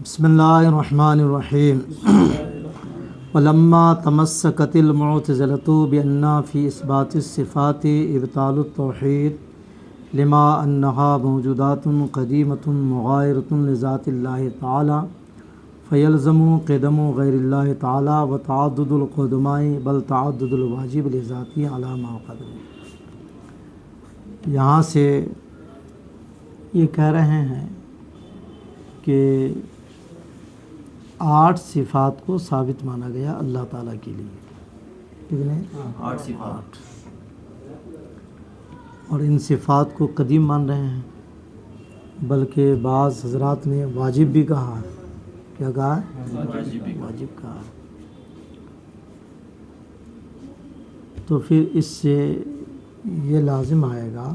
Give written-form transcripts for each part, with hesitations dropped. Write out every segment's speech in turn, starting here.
بسم اللہ الرحمن الرحیم ولما تمسکت المعتزلۃ بأن فی اثبات الصفات ابطال التوحید لما انها موجودات قدیمۃ مغایرۃ لذات اللہ تعالی فیلزم قدم غیر اللہ تعالی وتعدد القدماء بل تعدد الواجب لذاتی علی ما قدم۔ یہاں سے یہ کہہ رہے ہیں کہ 8 صفات کو ثابت مانا گیا اللہ تعالیٰ کے لیے، کتنے؟ 8 صفات، اور ان صفات کو قدیم مان رہے ہیں، بلکہ بعض حضرات نے واجب بھی کہا ہے۔ کیا کہا ہے؟ واجب کہا ہے۔ تو پھر اس سے یہ لازم آئے گا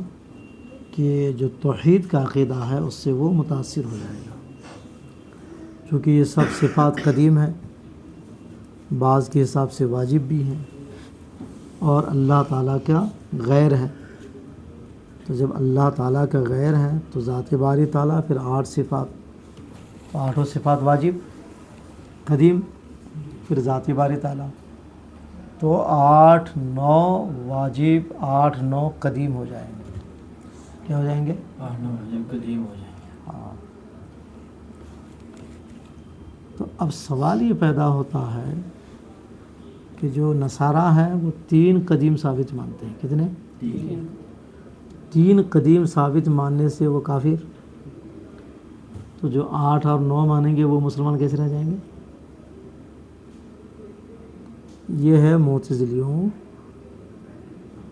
کہ جو توحید کا عقیدہ ہے اس سے وہ متاثر ہو جائے گا، چونکہ یہ سب صفات قدیم ہیں، بعض کے حساب سے واجب بھی ہیں، اور اللہ تعالیٰ کا غیر ہے۔ تو جب اللہ تعالیٰ کا غیر ہے تو ذات باری تعالیٰ پھر 8 صفات، تو 8 صفات واجب قدیم، پھر ذات باری تعالیٰ، تو 8 9 واجب 8 9 قدیم ہو جائیں گے۔ کیا ہو جائیں گے؟ 8 9 قدیم ہو جائیں گے۔ ہاں۔ تو اب سوال یہ پیدا ہوتا ہے کہ جو نصارہ ہیں وہ 3 قدیم ثابت مانتے ہیں۔ کتنے؟ 3 قدیم ثابت ماننے سے وہ کافر، تو جو 8 اور 9 مانیں گے وہ مسلمان کیسے رہ جائیں گے؟ یہ ہے معتزلیوں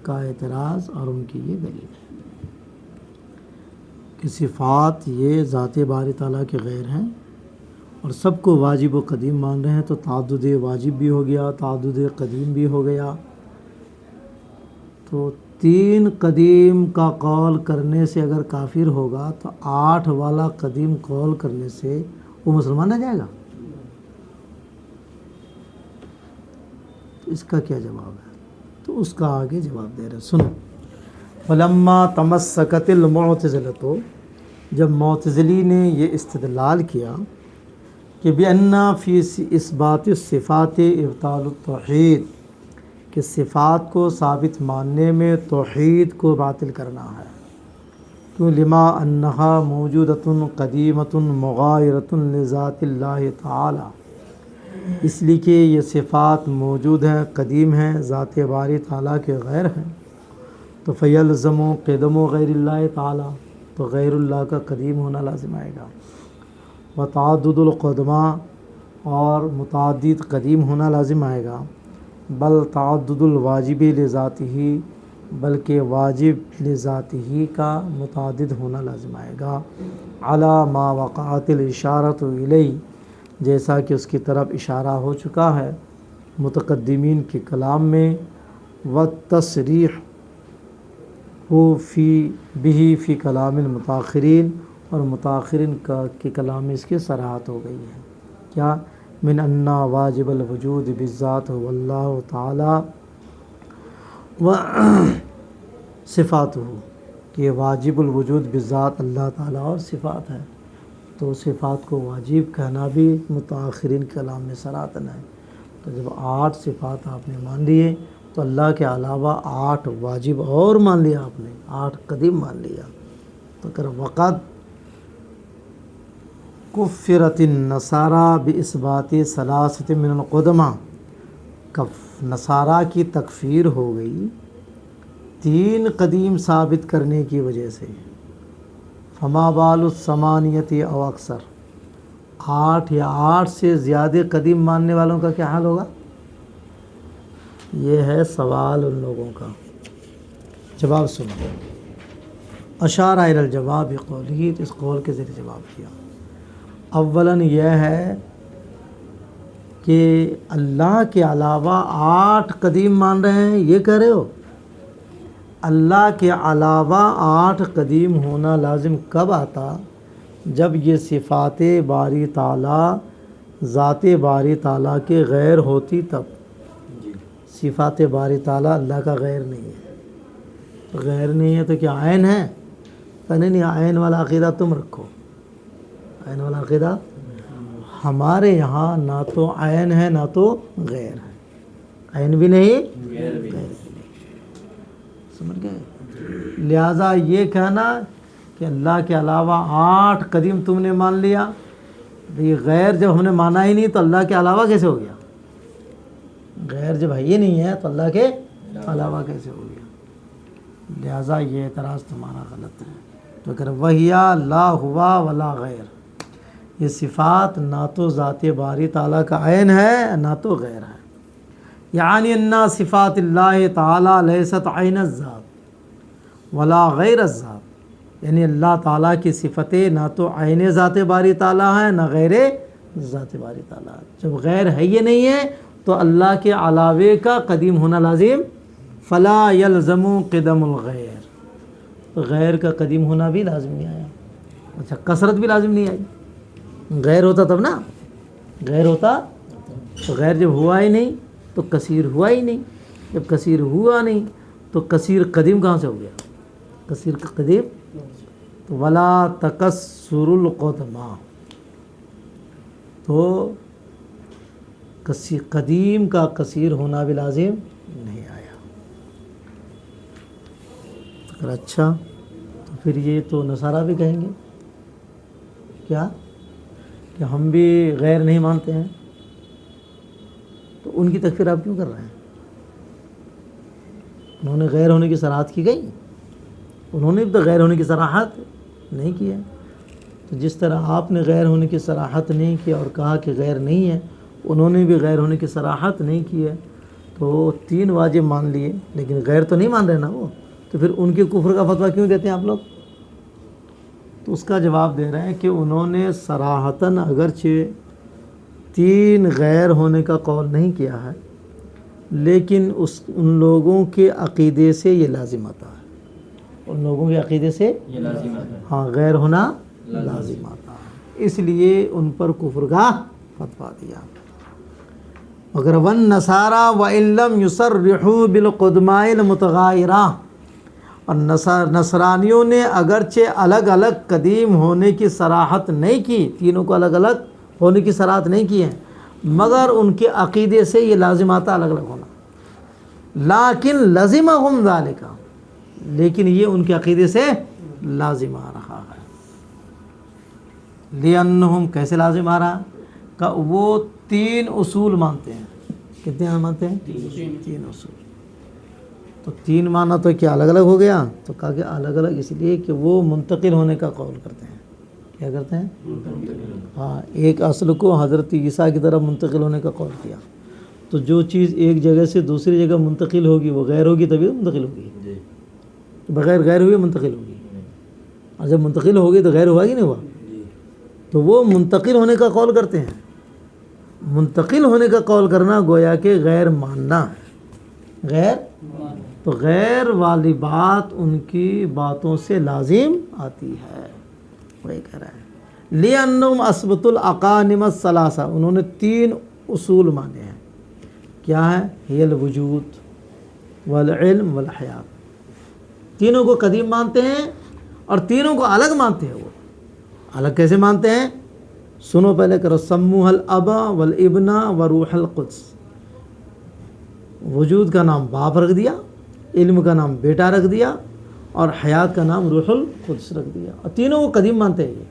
کا اعتراض اور ان کی یہ دلیل ہے کہ صفات یہ ذات باری تعالیٰ کے غیر ہیں اور سب کو واجب و قدیم مان رہے ہیں، تو تعدد واجب بھی ہو گیا، تعدد قدیم بھی ہو گیا۔ تو 3 قدیم کا قول کرنے سے اگر کافر ہوگا تو 8 والا قدیم قول کرنے سے وہ مسلمان رہ جائے گا۔ تو اس کا کیا جواب ہے؟ تو اس کا آگے جواب دے رہے، سنو۔ فلما تمسکت المعتزلۃ، جب معتزلی نے یہ استدلال کیا کہ بأن فی اثبات الصفات ابطال التوحید، کہ صفات کو ثابت ماننے میں توحید کو باطل کرنا ہے، کیوں؟ لما انہا موجودۃ قدیمۃ مغایرۃ لذات اللہ تعالی، اس لیے کہ یہ صفات موجود ہیں، قدیم ہیں، ذات باری تعالیٰ کے غیر ہیں، تو فیلزم قدم غیر اللہ تعالی، تو غیر اللہ کا قدیم ہونا لازم آئے گا، وتعدد القدماء، اور متعدد قدیم ہونا لازم آئے گا، بل تعدد الواجب لذاتہ، بلکہ واجب لذاتہ کا متعدد ہونا لازم آئے گا، علی ما وقعت الاشارۃ الیہ، جیسا کہ اس کی طرف اشارہ ہو چکا ہے متقدمین کے کلام میں، والتصریح ہو فی کلام المتاخرین، اور متاخرین کے کلام میں اس کی صراحت ہو گئی ہے۔ کیا؟ من ان واجب الوجود بالذات واللہ تعالی و صفاتہ، کہ واجب الوجود بالذات اللہ تعالیٰ اور صفات ہے، تو صفات کو واجب کہنا بھی متاخرین کے کلام میں صراحتاً ہے۔ تو جب 8 صفات آپ نے مان لیے تو اللہ کے علاوہ 8 واجب اور مان لیا آپ نے، 8 قدیم مان لیا، تو اگر وقت کفرت النصارى باثبات ثلاثۃ من القدماء، نصارہ کی تکفیر ہو گئی 3 قدیم ثابت کرنے کی وجہ سے، فما بال الثمانیۃ او اکثر، 8 یا 8 سے زیادہ قدیم ماننے والوں کا کیا حال ہوگا؟ یہ ہے سوال ان لوگوں کا۔ جواب سنو۔ اشارہ الی الجواب بقولہ، اس قول کے ذریعے جواب کیا۔ اولاً یہ ہے کہ اللہ کے علاوہ 8 قدیم مان رہے ہیں، یہ کہہ رہے ہو؟ اللہ کے علاوہ 8 قدیم ہونا لازم کب آتا؟ جب یہ صفات باری تعالیٰ ذات باری تعالیٰ کے غیر ہوتی، تب صفات باری تعالیٰ اللہ کا غیر نہیں ہے۔ غیر نہیں ہے تو کیا عین ہے؟ نہیں، عین والا عقیدہ تم رکھو، عین والا عقیدہ ہمارے یہاں نہ تو عین ہے نہ تو غیر ہے، عین بھی نہیں غیر بھی غیر بھی نہیں، سمجھ گئے؟ لہٰذا یہ کہنا کہ اللہ کے علاوہ 8 قدیم تم نے مان لیا، یہ غیر جب ہم نے مانا ہی نہیں تو اللہ کے علاوہ کیسے ہو گیا؟ غیر جب ہے ہی نہیں ہے تو اللہ کے علاوہ کیسے ہو گیا؟ لہٰذا یہ اعتراض تمہارا غلط ہے۔ تو اگر وہیا لا ہوا ولا غیر، یہ صفات نہ تو ذات باری تعالیٰ کا عین ہے نہ تو غیر ہے، یعنی ان صفات اللہ تعالیٰ لیست عین الذات ولا غیر الذات، یعنی اللہ تعالیٰ کی صفتیں نہ تو عین ذات باری تعالیٰ ہیں نہ غیر ذات باری تعالیٰ۔ جب غیر ہے یہ نہیں ہے تو اللہ کے علاوے کا قدیم ہونا لازم، فلا یلزم قدم الغیر، تو غیر کا قدیم ہونا بھی لازم نہیں آیا۔ اچھا کثرت بھی لازم نہیں آئی، غیر ہوتا تب نا، غیر ہوتا تو غیر جب ہوا ہی نہیں تو کثیر ہوا ہی نہیں، جب کثیر ہوا نہیں تو کثیر قدیم کہاں سے ہو گیا؟ کثیر کا قدیم تو ولا تکسر القدماء، تو قدیم کا کثیر ہونا بھی لازم نہیں آیا۔ اگر اچھا تو پھر یہ تو نصارہ بھی کہیں گے کیا کہ ہم بھی غیر نہیں مانتے ہیں، تو ان کی تکفیر آپ کیوں کر رہے ہیں؟ انہوں نے غیر ہونے کی صراحت کی گئی، انہوں نے بھی تو غیر ہونے کی صراحت نہیں کی ہے۔ تو جس طرح آپ نے غیر ہونے کی صراحت نہیں کی اور کہا کہ غیر نہیں ہے، انہوں نے بھی غیر ہونے کی صراحت نہیں کی ہے، تو 3 واجب مان لیے لیکن غیر تو نہیں مان رہے نا وہ، تو پھر ان کے کفر کا فتویٰ کیوں دیتے ہیں آپ لوگ؟ تو اس کا جواب دے رہے ہیں کہ انہوں نے صراحتاً اگرچہ 3 غیر ہونے کا قول نہیں کیا ہے، لیکن ان لوگوں کے عقیدے سے یہ لازم آتا ہے، ان لوگوں کے عقیدے سے یہ لازم ہے۔ ہاں غیر ہونا لازم آتا ہے، اس لیے ان پر کفر کا فتویٰ دیا۔ مگر والنصارى وإن لم يصرحوا بالقدماء المتغایرہ، اور نصرانیوں نے اگرچہ الگ الگ قدیم ہونے کی صراحت نہیں کی، تینوں کو الگ الگ ہونے کی صراحت نہیں کی ہے، مگر ان کے عقیدے سے یہ لازم آتا الگ الگ ہونا، لیکن لزمہم ذالک، لیکن یہ ان کے عقیدے سے لازم آ رہا ہے۔ لِأَنَّهُمْ کیسے لازم آ رہا کہ وہ 3 اصول مانتے ہیں۔ کتنے مانتے ہیں؟ 3 اصول۔ تو 3 مانا تو کیا الگ الگ ہو گیا؟ تو کہا کہ الگ الگ اس لیے کہ وہ منتقل ہونے کا قول کرتے ہیں۔ کیا کرتے ہیں؟ ہاں، ایک اصل کو حضرت عیسیٰ کی طرف منتقل ہونے کا قول کیا، تو جو چیز ایک جگہ سے دوسری جگہ منتقل ہوگی وہ غیر ہوگی تبھی منتقل ہوگی، بغیر غیر ہوئے منتقل ہوگی، اور جب منتقل ہوگی تو غیر ہوا کہ نہیں ہوا؟ تو وہ منتقل ہونے کا قول کرتے ہیں۔ منتقل ہونے کا قول کرنا گویا کہ غیر ماننا ہے، غیر، تو غیر والی بات ان کی باتوں سے لازم آتی ہے، وہی کہہ رہا ہے۔ لِأَنَّهُمْ أَثْبَتُوا الْأَقَانِمَ الثَّلَاثَ، انہوں نے 3 اصول مانے ہیں، کیا ہے؟ هي الوجود والعلم والحیات، تینوں کو قدیم مانتے ہیں اور تینوں کو الگ مانتے ہیں۔ وہ الگ کیسے مانتے ہیں؟ سنو پہلے کرو، سموها الاب والابن وروح القدس، وجود کا نام باپ رکھ دیا، علم کا نام بیٹا رکھ دیا، اور حیات کا نام روح القدس رکھ دیا، اور تینوں کو قدیم مانتے ہیں یہ۔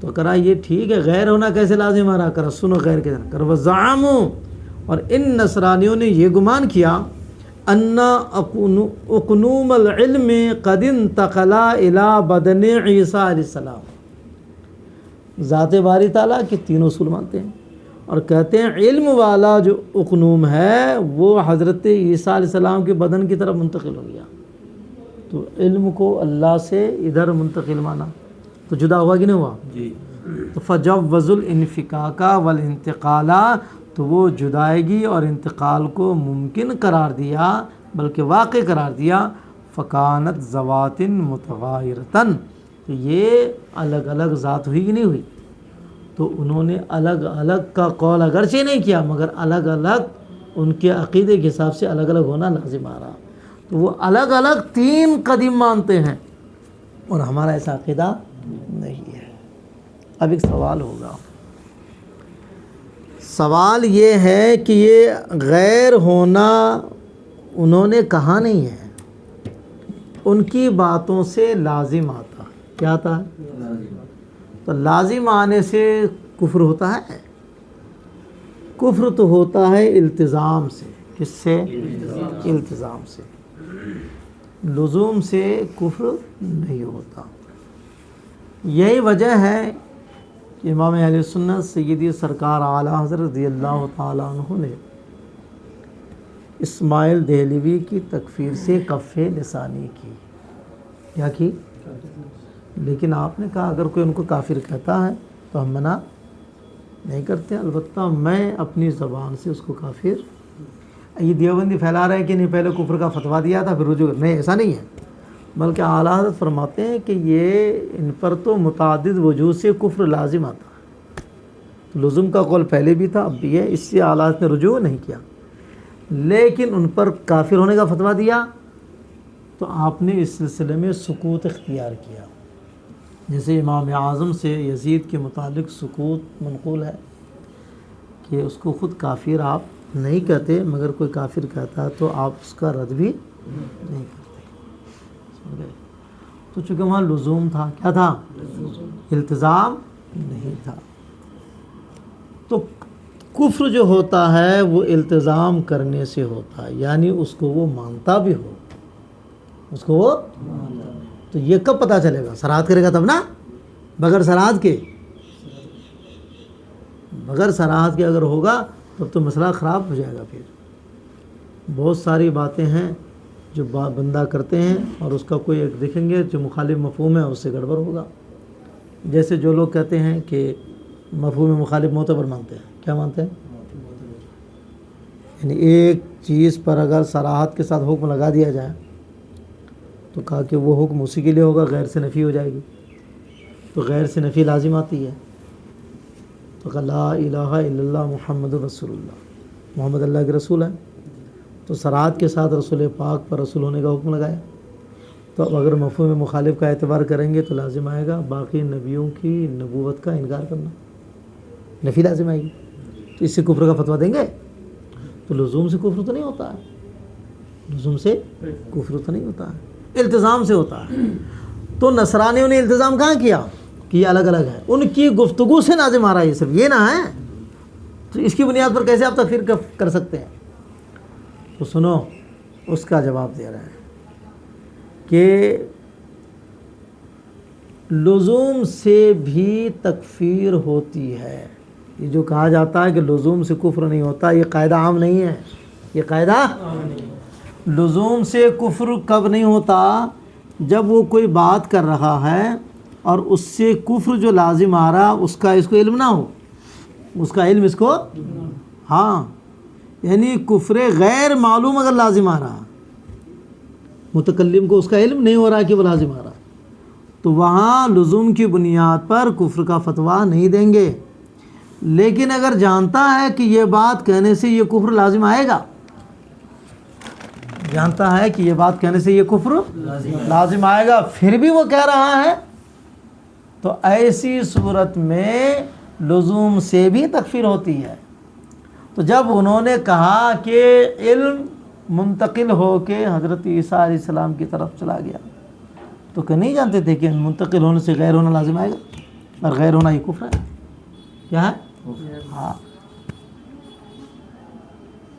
تو کرا یہ ٹھیک ہے، غیر ہونا کیسے لازم آ رہا؟ کرا سنو غیر کیسے کرو، وزعموا، اور ان نصرانیوں نے یہ گمان کیا، ان اقنوم العلم قد انتقلا الى بدن عیسیٰ علیہ السلام، ذات باری تعالیٰ کے 3 اصول مانتے ہیں اور کہتے ہیں علم والا جو اقنوم ہے وہ حضرت عیسیٰ علیہ السلام کے بدن کی طرف منتقل ہو گیا، تو علم کو اللہ سے ادھر منتقل مانا تو جدا ہوا کہ نہیں ہوا؟ جی۔ تو فجوز الانفکاک والانتقال، تو وہ جدائیگی اور انتقال کو ممکن قرار دیا بلکہ واقع قرار دیا، فکانت ذوات متغایرتن، تو یہ الگ الگ ذات ہوئی کہ نہیں ہوئی؟ تو انہوں نے الگ الگ کا قول اگرچہ نہیں کیا مگر الگ الگ ان کے عقیدے کے حساب سے الگ الگ ہونا لازم آ رہا، تو وہ الگ الگ 3 قدیم مانتے ہیں اور ہمارا ایسا عقیدہ نہیں ہے۔ اب ایک سوال ہوگا، سوال یہ ہے کہ یہ غیر ہونا انہوں نے کہا نہیں ہے، ان کی باتوں سے لازم آتا کیا آتا ہے؟ تو لازم آنے سے کفر ہوتا ہے؟ کفر تو ہوتا ہے التزام سے. کس سے؟ التزام سے. لزوم سے کفر نہیں ہوتا. یہی وجہ ہے کہ امام اہل سنت سیدی سرکار اعلیٰ حضرت رضی اللہ تعالیٰ عنہ نے اسماعیل دہلوی کی تکفیر سے کف لسانی کی. کیا کی؟ لیکن آپ نے کہا اگر کوئی ان کو کافر کہتا ہے تو ہم منع نہیں کرتے، البتہ میں اپنی زبان سے اس کو کافر. یہ دیوبندی پھیلا رہے ہیں کہ نہیں پہلے کفر کا فتویٰ دیا تھا پھر رجوع. نہیں، ایسا نہیں ہے، بلکہ اعلیٰ حضرت فرماتے ہیں کہ یہ ان پر تو متعدد وجوہ سے کفر لازم آتا ہے. تو لزوم کا قول پہلے بھی تھا اب بھی ہے، اس سے اعلیٰ حضرت نے رجوع نہیں کیا، لیکن ان پر کافر ہونے کا فتویٰ دیا تو آپ نے اس سلسلے میں سکوت اختیار کیا. جیسے امام اعظم سے یزید کے متعلق سکوت منقول ہے کہ اس کو خود کافر آپ نہیں کہتے، مگر کوئی کافر کہتا ہے تو آپ اس کا رد بھی نہیں کرتے. تو چونکہ وہاں لزوم تھا، کیا تھا؟ التزام نہیں تھا. تو کفر جو ہوتا ہے وہ التزام کرنے سے ہوتا ہے، یعنی اس کو وہ مانتا بھی ہو، اس کو وہ. تو یہ کب پتہ چلے گا؟ سرحد کرے گا تب نا. بغیر سرحد کے، بغیر سرحد کے اگر ہوگا تب تو مسئلہ خراب ہو جائے گا. پھر بہت ساری باتیں ہیں جو بندہ کرتے ہیں اور اس کا کوئی ایک دیکھیں گے جو مخالف مفہوم ہے اس سے گڑبڑ ہوگا. جیسے جو لوگ کہتے ہیں کہ مفہوم مخالف معتبر مانتے ہیں. کیا مانتے ہیں؟ یعنی ایک چیز پر اگر صراحت کے ساتھ حکم لگا دیا جائے تو کہا کہ وہ حکم اسی کے لیے ہوگا، غیر سے نفی ہو جائے گی. تو غیر سے نفی لازم آتی ہے. تو کہا لا الہ الا اللہ محمد رسول اللہ، محمد اللہ کے رسول ہے. تو صراحت کے ساتھ رسول پاک پر رسول ہونے کا حکم لگایا. تو اب اگر مفہوم مخالف کا اعتبار کریں گے تو لازم آئے گا باقی نبیوں کی نبوت کا انکار کرنا، نفی لازم آئے گی. تو اس سے کفر کا فتویٰ دیں گے؟ تو لزوم سے کفر تو نہیں ہوتا ہے، لزوم سے کفر تو نہیں ہوتا ہے، التزام سے ہوتا ہے. تو نصرانیوں نے التزام کہاں کیا کہ یہ الگ الگ ہے؟ ان کی گفتگو سے لازم آ رہا ہے، یہ صرف یہ نہ ہے. تو اس کی بنیاد پر کیسے آپ تکفیر کر سکتے ہیں؟ تو سنو، اس کا جواب دے رہے ہیں کہ لزوم سے بھی تکفیر ہوتی ہے. یہ جو کہا جاتا ہے کہ لزوم سے کفر نہیں ہوتا، یہ قاعدہ عام نہیں ہے. یہ قاعدہ لزوم سے کفر کب نہیں ہوتا؟ جب وہ کوئی بات کر رہا ہے اور اس سے کفر جو لازم آ رہا اس کا اس کو علم نہ ہو، اس کا علم اس کو. ہاں، یعنی کفر غیر معلوم اگر لازم آ رہا، متکلم کو اس کا علم نہیں ہو رہا کہ وہ لازم آ رہا، تو وہاں لزوم کی بنیاد پر کفر کا فتویٰ نہیں دیں گے. لیکن اگر جانتا ہے کہ یہ بات کہنے سے یہ کفر لازم آئے گا، جانتا ہے کہ یہ بات کہنے سے یہ کفر لازم آئے گا، پھر بھی وہ کہہ رہا ہے، تو ایسی صورت میں لزوم سے بھی تکفیر ہوتی ہے. تو جب انہوں نے کہا کہ علم منتقل ہو کے حضرت عیسیٰ علیہ السلام کی طرف چلا گیا، تو کہ نہیں جانتے تھے کہ منتقل ہونے سے غیر ہونا لازم آئے گا، اور غیر ہونا یہ کفر ہے. کیا ہے؟ ہاں،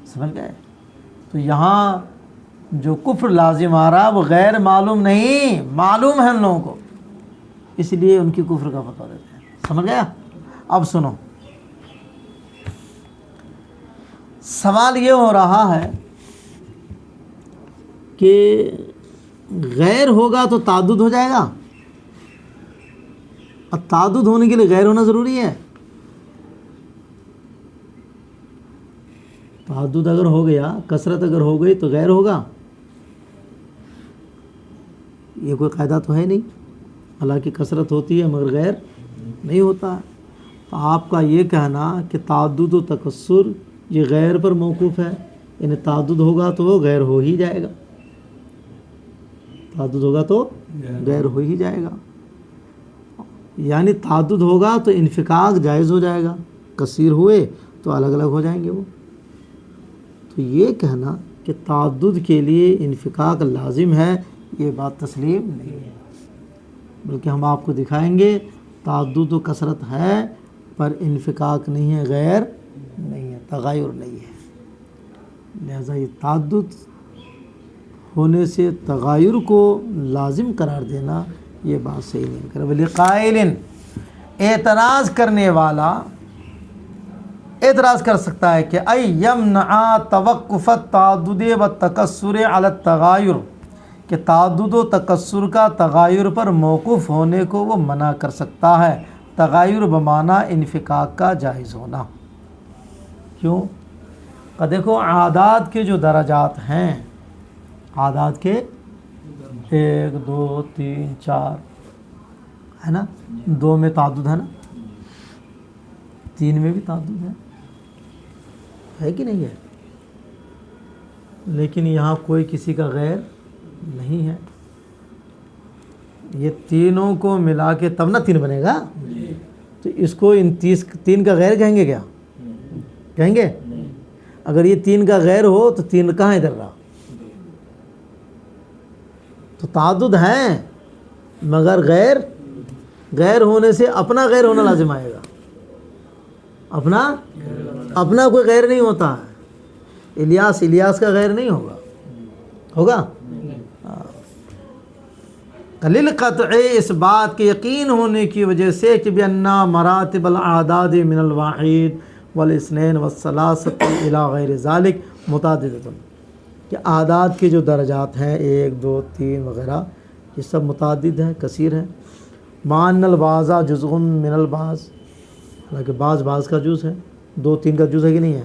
سمجھ گئے؟ تو یہاں جو کفر لازم آ رہا وہ غیر معلوم نہیں، معلوم ہے ان لوگوں کو، اس لیے ان کی کفر کا فتویٰ دیتے ہیں. سمجھ گیا؟ اب سنو، سوال یہ ہو رہا ہے کہ غیر ہوگا تو تعدد ہو جائے گا. اب تعدد ہونے کے لیے غیر ہونا ضروری ہے. تعدد اگر ہو گیا، کثرت اگر ہو گئی تو غیر ہوگا، یہ کوئی قاعدہ تو ہے نہیں. حالانکہ کثرت ہوتی ہے مگر غیر نہیں ہوتا. تو آپ کا یہ کہنا کہ تعدد و تکثر یہ غیر پر موقوف ہے، یعنی تعدد ہوگا تو وہ غیر ہو ہی جائے گا، تعدد ہوگا تو غیر ہو ہی جائے گا. یعنی تعدد ہوگا تو انفکاک جائز ہو جائے گا، کثیر ہوئے تو الگ الگ ہو جائیں گے وہ. تو یہ کہنا کہ تعدد کے لیے انفکاک لازم ہے یہ بات تسلیم نہیں ہے، بلکہ ہم آپ کو دکھائیں گے تعدد و کثرت ہے پر انفکاک نہیں ہے، غیر نہیں ہے، تغیر نہیں ہے. لہذا یہ تعدد ہونے سے تغیر کو لازم قرار دینا یہ بات صحیح نہیں کرے. ولی قائل، اعتراض کرنے والا اعتراض کر سکتا ہے کہ ای یمنع توقف التعدد والتکثر علی التغایر، کہ تعدد و تکثر کا تغایر پر موقوف ہونے کو وہ منع کر سکتا ہے، تغایر بمعنی انفکاک کا جائز ہونا. کیوں؟ کہ دیکھو اعداد کے جو درجات ہیں، اعداد کے 1 2 3 4 ہے نا، 2 میں تعدد ہے نا، 3 میں بھی تعدد ہے کہ نہیں ہے؟ لیکن یہاں کوئی کسی کا غیر نہیں ہے. یہ تینوں کو ملا کے تب نہ 3 بنے گا. تو اس کو ان 3 کا غیر کہیں گے کیا؟ کہیں گے؟ اگر یہ 3 کا غیر ہو تو 3 کہاں ادھر رہا؟ تو تعدد ہیں مگر غیر ہونے سے اپنا غیر ہونا لازم آئے گا. اپنا کوئی غیر نہیں ہوتا ہے. الیاس کا غیر نہیں ہوگا. للقطع، اس بات کے یقین ہونے کی وجہ سے کہ بأن مراتب الاعداد من الواحد والاثنين والثلاثة الى غیر ذلک متعددۃ، کہ اعداد کے جو درجات ہیں 1 2 3 وغیرہ یہ سب متعدد ہیں، کثیر ہیں. مع ان البعض جزء من البعض، حالانکہ بعض کا جز ہے. 2 3 کا جز ہے کہ نہیں ہے؟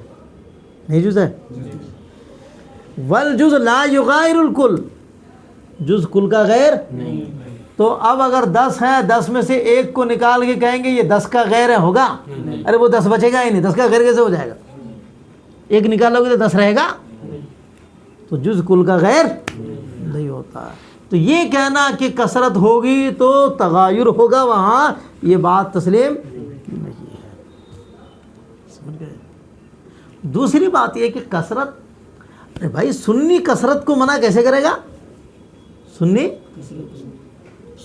نہیں جز ہے. والجز لا یغایر الکل، جز کل کا غیر نہیں. تو اب اگر 10 ہے، 10 میں سے 1 کو نکال کے کہیں گے یہ 10 کا غیر ہے، ہوگا؟ ارے وہ 10 بچے گا ہی نہیں، 10 کا غیر کیسے ہو جائے گا؟ 1 نکالو گے تو 10 رہے گا. تو جز کل کا غیر نہیں ہوتا. تو یہ کہنا کہ کثرت ہوگی تو تغایر ہوگا وہاں، یہ بات تسلیم نہیں ہے. سمجھ گئے؟ دوسری بات یہ کہ کثرت، ارے بھائی سنی کثرت کو منع کیسے کرے گا؟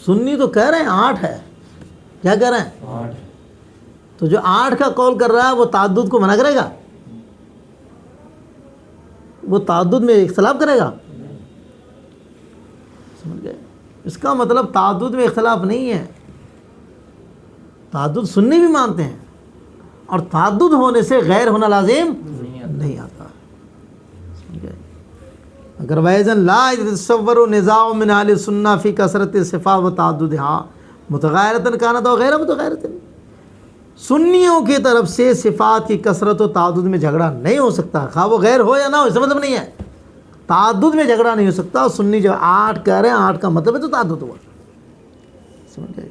سنی تو کہہ رہے ہیں 8 ہے. کیا کہہ رہے ہیں؟ 8. تو جو 8 کا قول کر رہا ہے وہ تعدد کو منع کرے گا؟ وہ تعدد میں اختلاف کرے گا؟ سمجھ گئے؟ اس کا مطلب تعدد میں اختلاف نہیں ہے. تعدد سنی بھی مانتے ہیں، اور تعدد ہونے سے غیر ہونا لازم نہیں آتا. سمجھ گئے؟ اگر وَإِذًا لَا يَتَصَوَّرُ نِزَاعٌ مِنْ أَهْلِ السُّنَّةِ فِي كَثْرَةِ الصِّفَاتِ وَتَعَدُّدِهَا مُتَغَايِرَةً كَانَتْ أَوْ غَيْرَ مُتَغَايِرَةٍ. سنیوں کی طرف سے صفات کی کثرت و تعدد میں جھگڑا نہیں ہو سکتا، خواہ وہ غیر ہو یا نہ ہو، اس کا مطلب نہیں ہے. تعدد میں جھگڑا نہیں ہو سکتا. اور سنی جو 8 کہہ رہے ہیں، 8 کا مطلب ہے تو تعدد ہوا. سمجھ گئے؟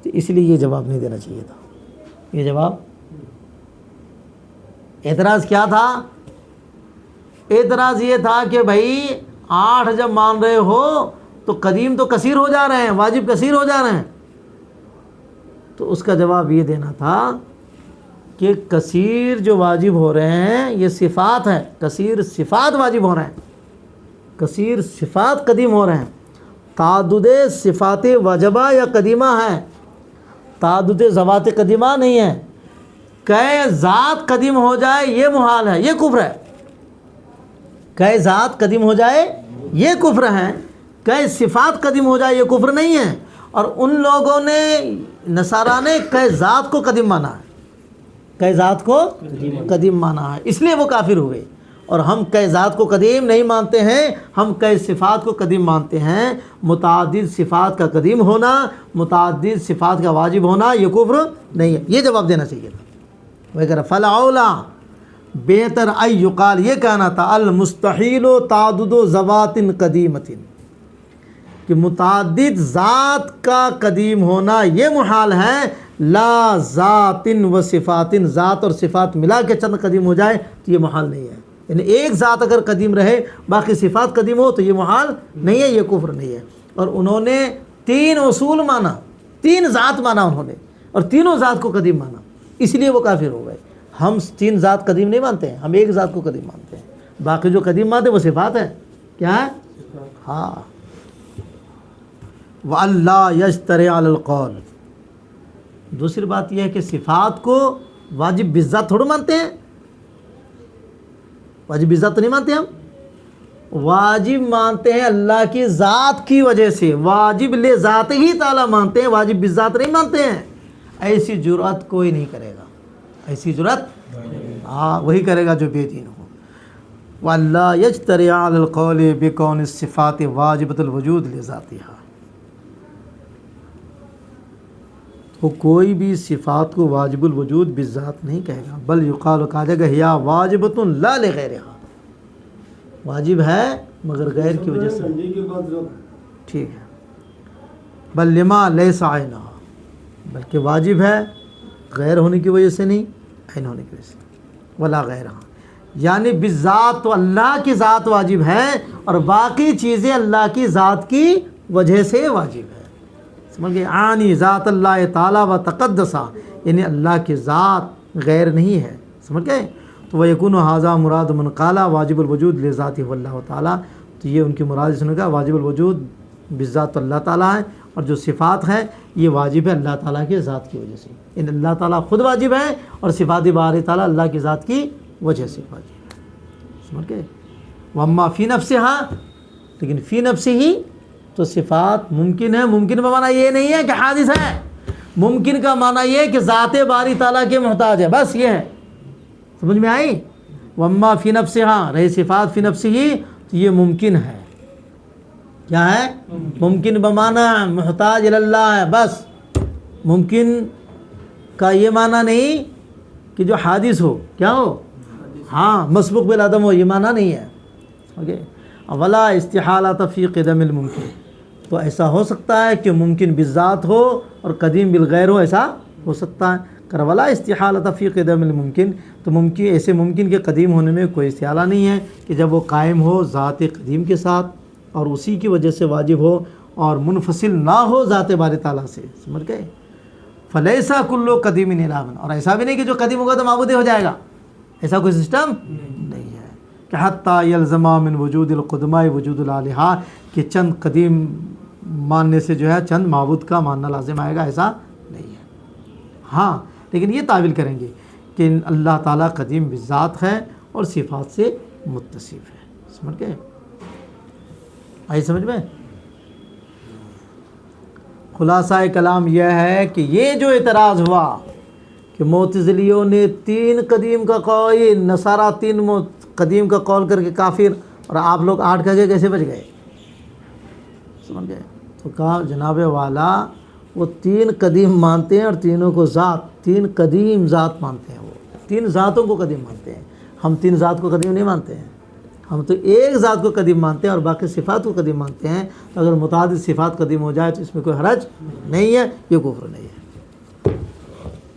تو اس لیے یہ جواب نہیں دینا چاہیے تھا. یہ جواب، اعتراض کیا تھا؟ اعتراض یہ تھا کہ بھائی 8 جب مان رہے ہو تو قدیم تو کثیر ہو جا رہے ہیں، واجب کثیر ہو جا رہے ہیں. تو اس کا جواب یہ دینا تھا کہ کثیر جو واجب ہو رہے ہیں یہ صفات ہیں، کثیر صفات واجب ہو رہے ہیں، کثیر صفات قدیم ہو رہے ہیں. تعدد صفات واجبہ یا قدیمہ ہے، تعدد ذوات قدیمہ نہیں ہے. کہ ذات قدیم ہو جائے یہ محال ہے، یہ کفر ہے. کہ ذات قدیم ہو جائے یہ کفر ہے، کہ صفات قدیم ہو جائے یہ کفر نہیں ہے. اور ان لوگوں نے، نصارہ نے کہ ذات کو قدیم مانا ہے، کہ ذات کو قدیم مانا ہے، اس لیے وہ کافر ہوئے. اور ہم کہ ذات کو قدیم نہیں مانتے ہیں، ہم کہ صفات کو قدیم مانتے ہیں. متعدد صفات کا قدیم ہونا، متعدد صفات کا واجب ہونا یہ کفر نہیں ہے. یہ جواب دینا چاہیے تھا. وغیرہ فلاولا، بہتر یقال، یہ کہنا تھا المستحیل تعدد ذوات قدیمۃ، کہ متعدد ذات کا قدیم ہونا یہ محال ہے. لا ذات و صفات، ذات اور صفات ملا کے چند قدیم ہو جائے تو یہ محال نہیں ہے. یعنی ایک ذات اگر قدیم رہے باقی صفات قدیم ہو تو یہ محال نہیں ہے، یہ کفر نہیں ہے. اور انہوں نے 3 اصول مانا، 3 ذات مانا انہوں نے، اور تینوں ذات کو قدیم مانا. اس لیے وہ کافر ہو گئے. ہم 3 ذات قدیم نہیں مانتے ہیں, ہم ایک ذات کو قدیم مانتے ہیں. باقی جو قدیم مانتے ہیں وہ صفات ہے. کیا ہے؟ ہاں. وَأَلَّا يَجْتَرِعَ عَلَى الْقَوْلِ. دوسری بات یہ ہے کہ صفات کو واجب بالذات تھوڑا مانتے ہیں. واجب بالذات تو نہیں مانتے ہم. واجب مانتے ہیں اللہ کی ذات کی وجہ سے. واجب لے ذات ہی تعالیٰ مانتے ہیں, واجب بالذات نہیں مانتے ہیں. ایسی جرأت کوئی نہیں کرے گا. ایسی جرأت ہاں وہی کرے گا جو بے دین ہو. وَأَلَّا يَجْتَرِعَ عَلَى الْقَوْلِ بِكَوْنِ الصِّفَاتِ وَاجِبَةُ الْوُجُودِ لِذَاتِهَا. تو کوئی بھی صفات کو واجب الوجود بالذات نہیں کہے گا, بل یقال, کہا جائے گا ہیا واجبۃ لا لغیرہا, واجب ہے مگر غیر کی وجہ سے. ٹھیک ہے. بل لما لیس عینہا, بلکہ واجب ہے غیر ہونے کی وجہ سے نہیں, عین ہونے کی وجہ سے. ولا غیرہا, یعنی بالذات تو اللہ کی ذات واجب ہے اور باقی چیزیں اللہ کی ذات کی وجہ سے واجب ہے. سمجھ گئے؟ عانی ذات اللہ تعالیٰ و تقدسہ, یعنی اللہ کی ذات غیر نہیں ہے. سمجھ گئے؟ تو وَيَكُونُ هَذَا مُرَادُ مَنْ قَالَ واجب الوجود لذاتہ واللہ تعالیٰ. تو یہ ان کی مراد سنو گا, واجب الوجود بالذات اللہ تعالیٰ ہے, اور جو صفات ہے یہ واجب ہے اللہ تعالیٰ کی ذات کی وجہ سے. یعنی اللہ تعالیٰ خود واجب ہے اور صفات باری تعالیٰ اللہ کی ذات کی وجہ سے واجب ہے. سمجھ گئے؟ وَأَمَّا فِي نَفْسِهَا, لیکن فی نفسی ہی تو صفات ممکن ہے. ممکن کا معنی یہ نہیں ہے کہ حادث ہے, ممکن کا معنی یہ ہے کہ ذات باری تعالیٰ کے محتاج ہے, بس یہ ہے. سمجھ میں آئی؟ وَأَمَّا فِي نَفْسِهَا, رہی صفات فی نفسی ہی تو یہ ممکن ہے. کیا ہے؟ ممکن بمعنی محتاج اللہ ہے, بس. ممکن کا یہ معنی نہیں کہ جو حادث ہو, کیا ہو, ہاں مسبوق بالعدم ہو, یہ معنی نہیں ہے. اوکے. ولا استحالۃ فی قدم الممکن, تو ایسا ہو سکتا ہے کہ ممکن بالذات ہو اور قدیم بالغیر ہو, ایسا ہو سکتا ہے. ولا استحالۃ فی قدم الممکن, تو ممکن ایسے ممکن کے قدیم ہونے میں کوئی استحالہ نہیں ہے کہ جب وہ قائم ہو ذات قدیم کے ساتھ اور اسی کی وجہ سے واجب ہو اور منفصل نہ ہو ذات باری تعالیٰ سے. سمجھ گئے؟ فلیسا کلو قدیم الا من, اور ایسا بھی نہیں کہ جو قدیم ہوگا تو معبود ہو جائے گا, ایسا کوئی سسٹم نہیں ہے. کہ حتیٰ یلزم من وجود القدماء وجود الالہہ, کہ چند قدیم ماننے سے جو ہے چند معبود کا ماننا لازم آئے گا, ایسا نہیں ہے. ہاں لیکن یہ تعویل کریں گے کہ اللہ تعالیٰ قدیم بالذات ہے اور صفات سے متصف ہے. سمجھ گئے؟ آئی سمجھ میں؟ خلاصہ کلام یہ ہے کہ یہ جو اعتراض ہوا کہ معتزلیوں نے 3 قدیم کا قول, نصارہ 3 قدیم کا قول کر کے کافر, اور آپ لوگ 8 کر کے کیسے بچ گئے؟ سمجھ گئے؟ تو کہا جناب والا وہ 3 قدیم مانتے ہیں اور تینوں کو ذات, 3 قدیم ذات مانتے ہیں. وہ 3 ذاتوں کو قدیم مانتے ہیں. ہم 3 ذات کو قدیم نہیں مانتے ہیں, ہم تو ایک ذات کو قدیم مانتے ہیں اور باقی صفات کو قدیم مانتے ہیں. تو اگر متعدد صفات قدیم ہو جائے تو اس میں کوئی حرج نہیں ہے, یہ کفر نہیں ہے.